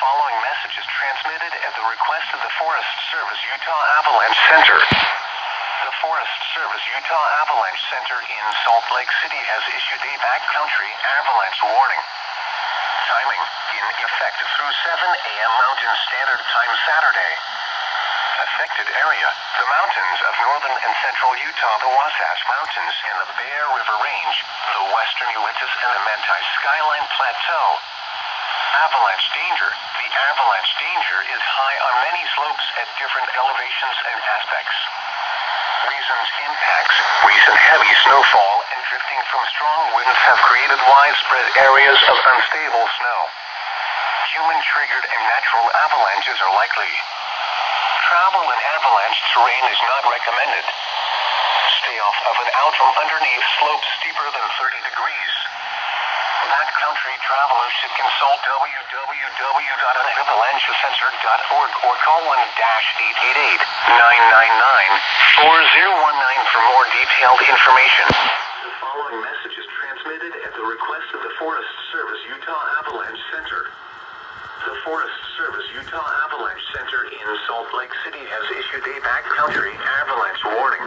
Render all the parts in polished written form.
following message is transmitted at the request of the Forest Service Utah Avalanche Center. The Forest Service Utah Avalanche Center in Salt Lake City has issued a backcountry avalanche warning. Timing in effect through 7 a.m. Mountain Standard Time Saturday. Affected area: the mountains of northern and central Utah, the Wasatch Mountains and the Bear River Range, the western Uintas and the Manti Skyline Plateau. Avalanche danger: the avalanche danger is high on many slopes at different elevations and aspects. Reasons: impacts, recent heavy snowfall and drifting from strong winds have created widespread areas of unstable snow. Human-triggered and natural avalanches are likely. Travel in avalanche terrain is not recommended. Stay off of and out from underneath slopes steeper than 30 degrees. Backcountry travelers should consult www.avalanchesensor.org or call 1-888-999-4019 for more detailed information. The following message is transmitted at the request of the Forest Service Utah Avalanche Center. The Forest Service Utah Avalanche Center in Salt Lake City has issued a backcountry avalanche warning.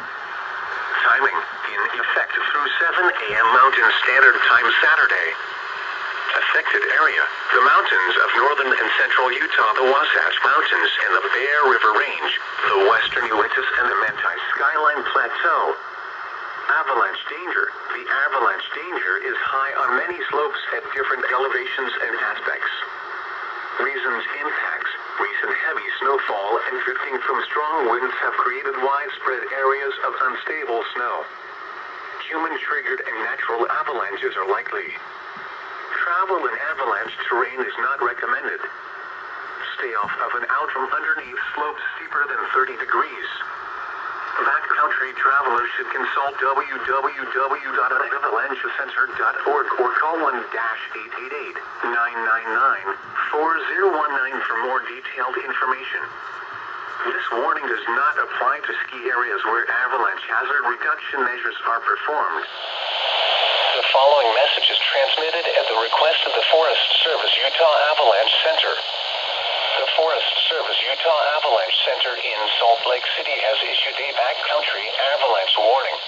Timing in effect through 7 a.m. Mountain Standard Time Saturday. Affected area: the mountains of northern and central Utah, the Wasatch Mountains and the Bear River Range, the western Uintas and the Manti Skyline Plateau. Avalanche danger: the avalanche danger is high on many slopes at different elevations and aspects. Reasons: impacts, recent heavy snowfall and drifting from strong winds have created widespread areas of unstable snow. Human-triggered and natural avalanches are likely. Travel in avalanche terrain is not recommended. Stay off of and out from underneath slopes steeper than 30 degrees. Backcountry travelers should consult www.avalanchesensor.org or call 1-888-999-4019 for more detailed information. This warning does not apply to ski areas where avalanche hazard reduction measures are performed. The following message is transmitted at the request of the Forest Service Utah Avalanche Center. The Forest Service Utah Avalanche Center in Salt Lake City has issued a backcountry avalanche warning.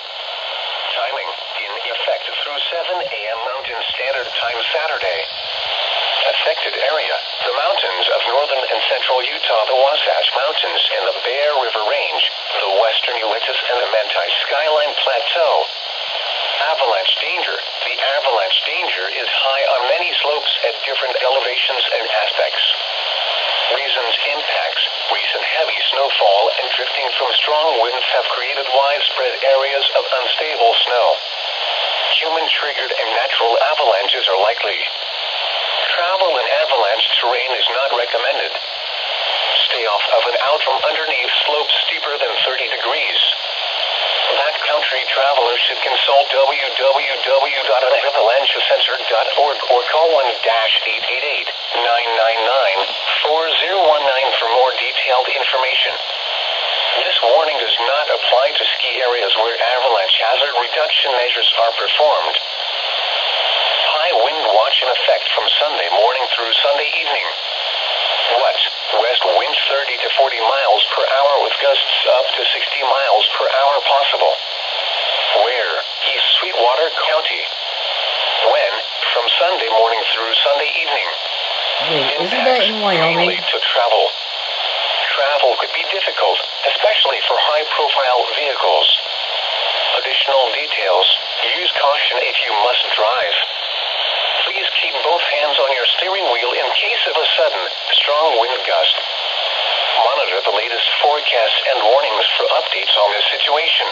Timing in effect through 7 a.m. Mountain Standard Time Saturday. Affected area: the mountains of northern and central Utah, the Wasatch Mountains and the Bear River Range, the western Uintas and the Manti Skyline Plateau. Avalanche danger: the avalanche danger is high on many slopes at different elevations and aspects. Reasons: impacts, recent heavy snowfall and drifting from strong winds have created widespread areas of unstable snow. Human-triggered and natural avalanches are likely. Travel in avalanche terrain is not recommended. Stay off of and out from underneath slopes steeper than 30 degrees. Backcountry travelers should consult www.avalanchesensor.org or call 1-888-999-4019 for more detailed information. This warning does not apply to ski areas where avalanche hazard reduction measures are performed. High wind watch in effect from Sunday morning through Sunday evening. West winds 30 to 40 miles per hour with gusts up to 60 miles per hour possible. Where? East Sweetwater County. When? From Sunday morning through Sunday evening. Wait, isn't that in Wyoming? To travel. Travel could be difficult, especially for high-profile vehicles. Additional details: use caution if you must drive. Please keep both hands on your steering wheel in case of a sudden, strong wind gust. Monitor the latest forecasts and warnings for updates on this situation.